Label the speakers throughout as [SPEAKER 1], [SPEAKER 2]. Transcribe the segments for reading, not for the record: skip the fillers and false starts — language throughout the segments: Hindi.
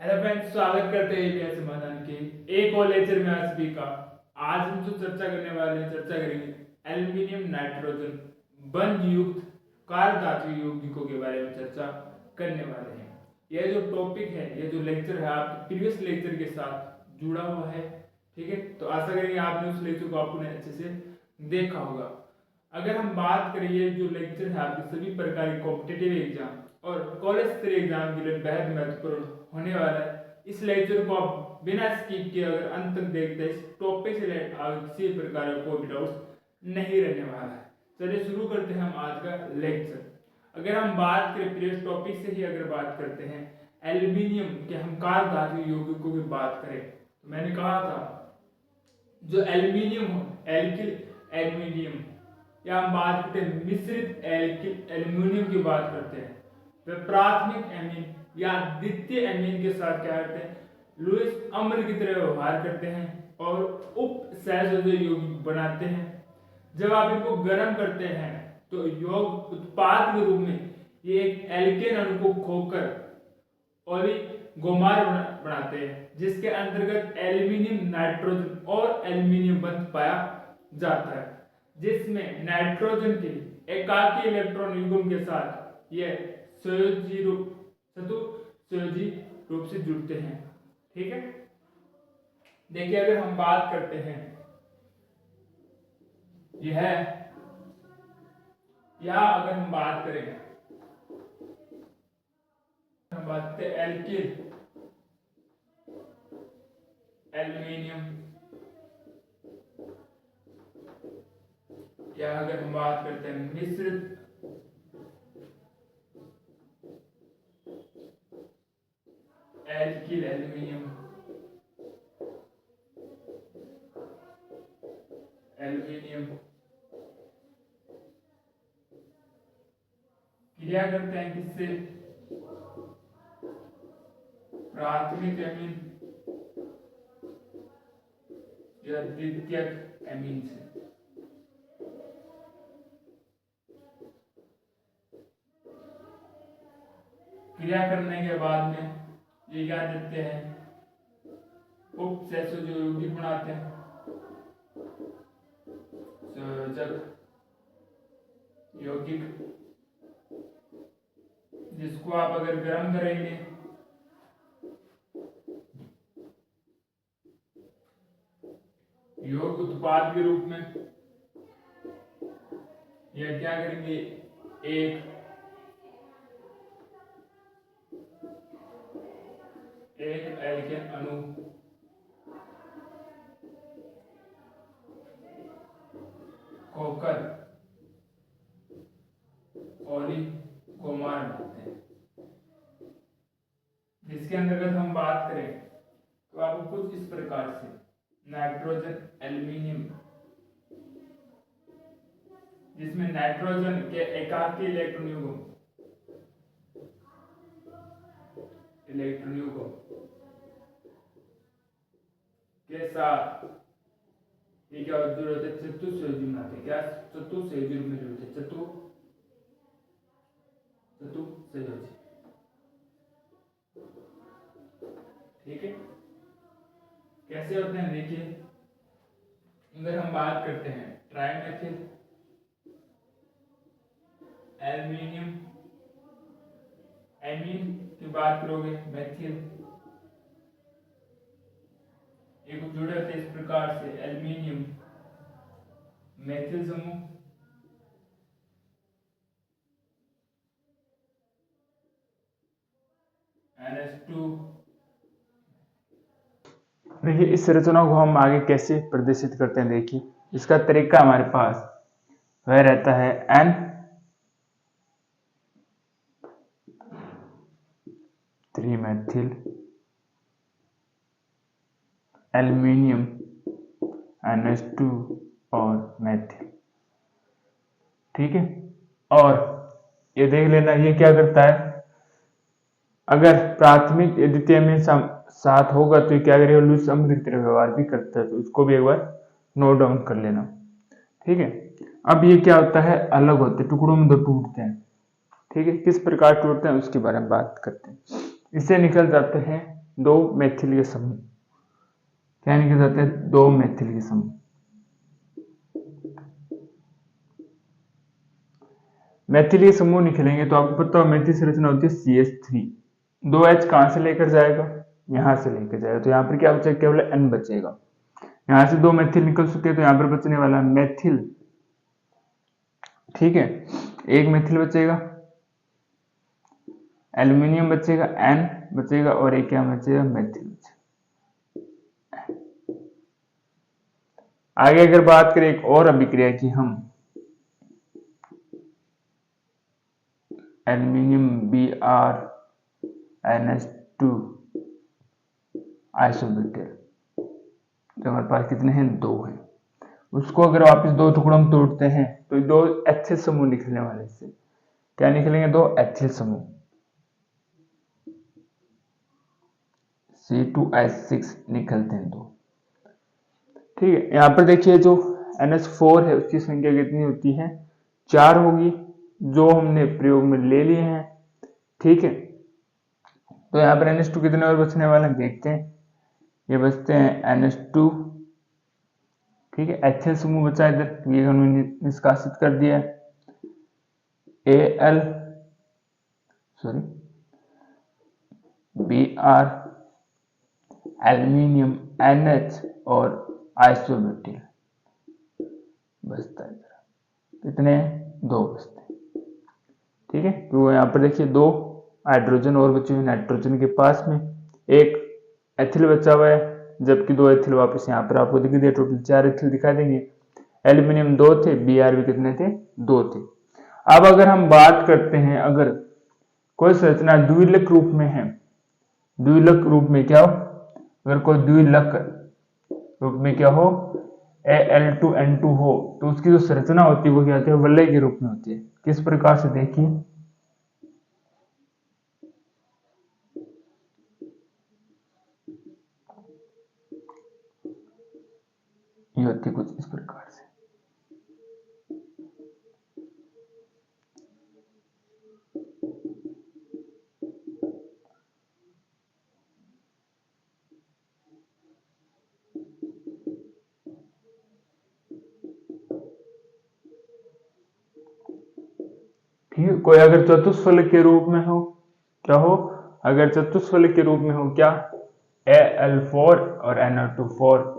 [SPEAKER 1] हेलो फ्रेंड्स, स्वागत करते हैं इतिहास समाधान के एक और लेक्चर में आप सभी का। आज हम जो चर्चा करेंगे एल्यूमिनियम नाइट्रोजन बंध युक्त कार्य धातु यौगिकों के बारे में चर्चा करने वाले हैं। यह जो टॉपिक है, यह जो लेक्चर है, आपके प्रीवियस लेक्चर के साथ जुड़ा हुआ है। ठीक है, तो आशा करेंगे आपने उस लेक्चर को आपने अच्छे से देखा होगा। अगर हम बात करें, ये जो लेक्चर है आपके सभी प्रकार के कॉम्पिटिटिव एग्जाम और कॉलेज स्तरीय एग्जाम के लिए बेहद महत्वपूर्ण होने वाला है। इस लेक्चर को आप बिना स्किप किए अगर अंत तक देखते हैं, इस टॉपिक से रिलेटेड आपको किसी प्रकार का कोई भी डाउट नहीं रहने वाला है। चलिए शुरू करते हैं हम आज का लेक्चर। अगर हम बात करें प्रीवियस टॉपिक से ही अगर बात करते हैं एल्यूमिनियम के हम कार्य धातु यौगिकों की बात करें, तो मैंने कहा था जो एल्यूमिनियम हो, एल्किल एल्यूमिनियम, या हम बात करते हैं मिश्रित एल्किल एल्यूमिनियम की बात करते हैं, वे प्राथमिक एमीन या द्वितीय एमीन के साथ क्या करते हैं, लुईस अम्ल की तरह व्यवहार करते हैं और उप सहसंयोजक यौगिक बनाते हैं। जब आप इनको गर्म करते हैं तो यौग उत्पाद के रूप में ये एक एल्केन अणु को खोकर ओलिगोमर बनाते हैं, जिसके अंतर्गत एल्यूमिनियम नाइट्रोजन और एल्यूमिनियम बंध पाया जाता है, जिसमें नाइट्रोजन के एकाकी इलेक्ट्रॉन युग्म के साथ यह संयोजी रूप से जुड़ते हैं। ठीक है, देखिए अगर हम बात करते हैं यह, या अगर हम बात करें, हम बात करते हैं एल्किल एल्यूमिनियम, या अगर हम बात करते हैं मिश्रित एल्किल एल्यूमिनियम क्रिया करते हैं किससे, प्राथमिक एमीन या द्वितीयक एमीन से। क्रिया करने के बाद में ये क्या देते हैं, उप सहसंयोजक यौगिक बनाते हैं, संयोजक यौगिक, जिसको आप अगर गर्म करेंगे यौग उत्पाद के रूप में, यह क्या करेंगे, एक एल्केन अणु खोकर ओलिगोमर बनाते हैं। जिसके अंतर्गत हम बात करें तो आपको कुछ इस प्रकार से नाइट्रोजन एल्यूमिनियम, जिसमें नाइट्रोजन के एकाकी इलेक्ट्रॉन युग्म के साथ ये क्या जरूरत है, चतुस्संयोजी बनाते हैं। क्या चतुस्संयोजी में जरूरत है, चतुस्संयोजी। ठीक है, कैसे होते हैं देखिए, अगर हम बात करते हैं ट्राइमेथिल एल्यूमिनियम एमीन की बात करोगे, मेथिल, एक जुड़े होते इस प्रकार से एल्यूमिनियम मेथिल समूह, NH2। देखिए इस संरचना को हम आगे कैसे प्रदर्शित करते हैं, देखिए इसका तरीका हमारे पास वह रहता है N 3 मेथिल एल्यूमिनियम NH2 और मेथिल। ठीक है, और ये देख लेना ये क्या करता है, अगर प्राथमिक द्वितीय में साथ होगा तो क्या करेगा, लुईस अम्ल की तरह व्यवहार भी करता है, तो उसको भी एक बार नोट डाउन कर लेना। ठीक है, अब ये क्या होता है, अलग होते हैं, टुकड़ों में दो टूटते हैं। ठीक है, किस प्रकार टूटते हैं उसके बारे में बात करते हैं। इससे निकल जाते हैं दो मेथिल के समूह। क्या निकल जाते हैं? दो मेथिल के समूह। मेथिल के समूह निकलेंगे तो आपको पता हो मेथिल संरचना होती है CH3। 2H कहां से लेकर जाएगा? यहां से लेकर जाएगा, तो यहां पर क्या बचेगा? केवल N बचेगा। यहां से दो मेथिल निकल चुके हैं तो यहां पर बचने वाला मेथिल, ठीक है, एक मेथिल बचेगा, एल्यूमिनियम बचेगा, N बचेगा, और एक क्या बचेगा? मेथिल बचेगा। आगे अगर बात करें एक और अभिक्रिया की, हम एल्यूमिनियम BrNH2 आइसोब्यूटेल, जो हमारे पास कितने हैं? दो हैं। उसको अगर वापस दो टुकड़ों में तोड़ते हैं तो दो एथिल समूह निकलने वाले। इससे क्या निकलेंगे? दो एथिल समूह, C2H6 निकलते हैं दो। ठीक है, यहां पर देखिए जो NH4 है उसकी संख्या कितनी होती है? 4 होगी, जो हमने प्रयोग में ले लिए हैं। ठीक है, तो यहाँ पर NH2 कितने और बचने वाले देखते हैं। ये बचते हैं NH2, ठीक है, एथिल समूह बचा इधर, ये हमने निष्कासित कर दिया है। Al sorry Br aluminium NH और आइसोब्यूटेल बचता है इधर। कितने? दो बचते हैं। ठीक है, तो यहाँ पर देखिए दो हाइड्रोजन और बचे हुए नाइट्रोजन के पास में, एक एथिल बचा हुआ है, जबकि दो एथिल वापस यहाँ पर आपको दिख दिया, टोटल 4 एथिल दिखा देंगे। एल्यूमिनियम 2 थे, Br भी कितने थे? 2 थे। अब अगर हम बात करते हैं, अगर कोई संरचना द्विलक रूप में है, द्विलक रूप में क्या हो? अगर कोई द्विलक रूप में क्या हो? Al2N2 हो, तो उसकी जो संरचना होती है वो क्या होती है? वलय के रूप में होती है। किस प्रकार से? देखिए, ये होती है कुछ इस प्रकार से। ठीक है, कोई अगर चतुष्फलक के रूप में हो, क्या हो? अगर चतुष्फलक के रूप में हो, क्या? Al4 और NO2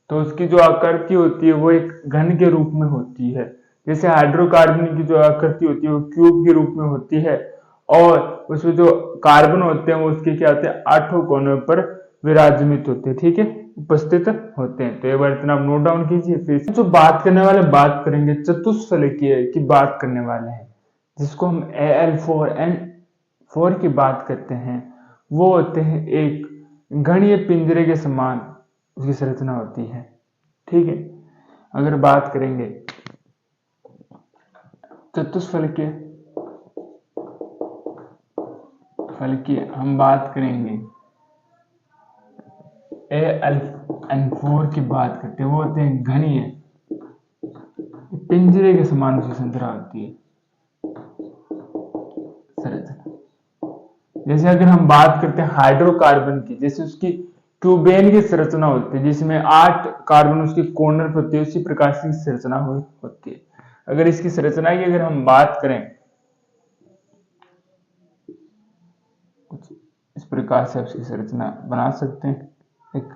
[SPEAKER 1] तो उसकी जो आकृति होती है वो एक घन के रूप में होती है। जैसे हाइड्रोकार्बन की जो आकृति होती है वो क्यूब के रूप में होती है, और उसमें जो कार्बन होते हैं वो उसके क्या होते हैं? 8 कोनों पर विराजमित होते हैं। ठीक है, उपस्थित होते हैं। तो एक बार इतना नोट डाउन कीजिए। फिर जो बात करने वाले बात करेंगे चतुष्फलकीय की बात करने वाले हैं, जिसको हम Al4N4 की बात करते हैं, वो होते हैं एक घनीय पिंजरे के समान उसकी संरचना होती है। ठीक है, अगर बात करेंगे चतुष्फलकीय हम बात करेंगे Al4 की बात करते हैं, वो होते हैं घनीय पिंजरे के समान उसकी संरचना होती है संरचना। जैसे अगर हम बात करते हैं हाइड्रोकार्बन की, जैसे उसकी क्यूबेन की संरचना होती है जिसमें 8 कार्बन उसके कॉर्नर पर होते हैं, उसी प्रकार से संरचना होती है। अगर इसकी संरचना की अगर हम बात करें, कुछ इस प्रकार से आप इसकी संरचना बना सकते हैं एक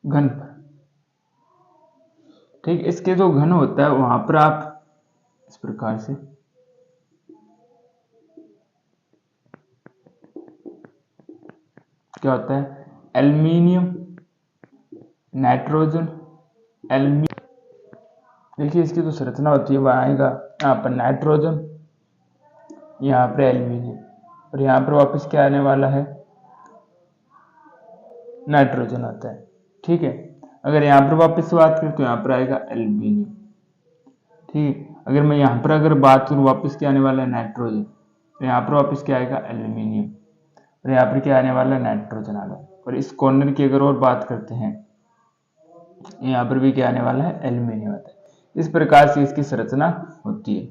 [SPEAKER 1] घन पर। ठीक, इसके जो घन होता है वहां पर आप इस प्रकार से क्या होता है? Aluminium, nitrogen, aluminium. देखिए इसकी जो संरचना होती है वह आएगा यहाँ पर नाइट्रोजन, यहाँ पर एल्यूमिनियम, और यहाँ पर वापस क्या आने वाला है? नाइट्रोजन आता है। ठीक है, अगर यहाँ पर वापस से बात करें तो यहाँ पर आएगा एल्यूमिनियम। ठीक, अगर मैं यहाँ पर अगर बात करूँ वापस क्या आने वाला है? नाइट्रोजन, तो यहाँ पर वापस क्या आएगा? एल्यूमिनियम, और यहाँ पर क्या आने वाला है? नाइट्रोजन आ गया। और इस कॉर्नर की अगर और बात करते हैं, यहाँ पर भी क्या आने वाला है? एल्यूमिनियम आता है। इस प्रकार से इसकी संरचना होती है।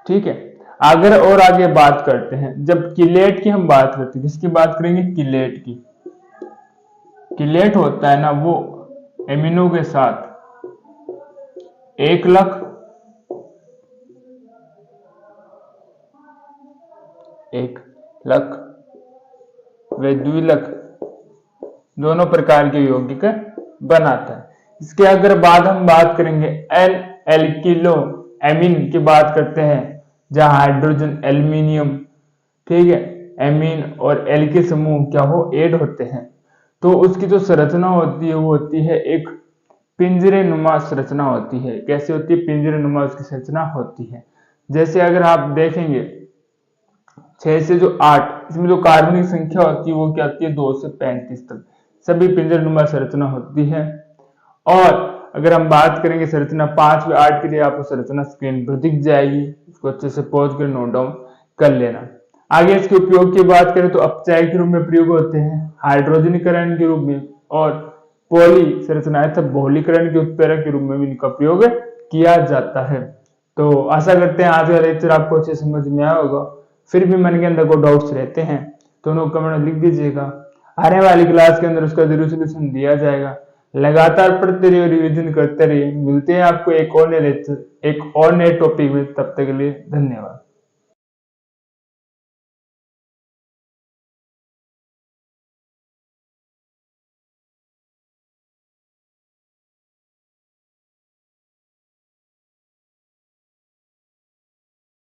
[SPEAKER 1] ठीक है, अगर और आगे बात करते हैं, जब किलेट की हम बात करते हैं, किसकी बात करेंगे? किलेट की। किलेट होता है ना वो एमिनो के साथ 1 लाख 1 लाख व द्विलक दोनों प्रकार के यौगिक बनाता है। इसके अगर बाद हम बात करेंगे एल एल्किलो एमीन की बात करते हैं, जहां हाइड्रोजन एल्यूमिनियम, ठीक है, एमीन और एल के समूह क्या हो ऐड होते हैं, तो उसकी जो संरचना होती है वो होती है एक पिंजरे नुमा संरचना होती है। कैसे होती है? पिंजरे नुमा उसकी संरचना होती है। जैसे अगर आप देखेंगे 6 से जो 8, इसमें जो कार्बनिक संख्या होती है वो क्या होती है? 2 से 35 तक सभी पिंजरे नुमा संरचना होती है। और अगर हम बात करेंगे संरचना 5 व 8 के लिए, आपको संरचना स्क्रीन पर दिख जाएगी, इसको अच्छे से पॉज कर नोट डाउन कर लेना। आगे इसके उपयोग की बात करें तो अपचायक के रूप में प्रयोग होते हैं, हाइड्रोजनीकरण के रूप में, और पॉली संरचनाएं तथा बहुलीकरण के उत्प्रेरक के रूप में भी इनका प्रयोग किया जाता है। तो आशा करते हैं आज का लेक्चर आपको अच्छे समझ में आया होगा। फिर भी मन के अंदर कोई डाउट्स रहते हैं तो उनको कमेंट में लिख दीजिएगा, आने वाली क्लास के अंदर उसका जरूर सोल्यूशन दिया जाएगा। लगातार पढ़ते रहिए और रिवीजन करते रहिए। मिलते हैं आपको एक और नए लेक्चर, एक और नए टॉपिक में। तब तक के लिए धन्यवाद।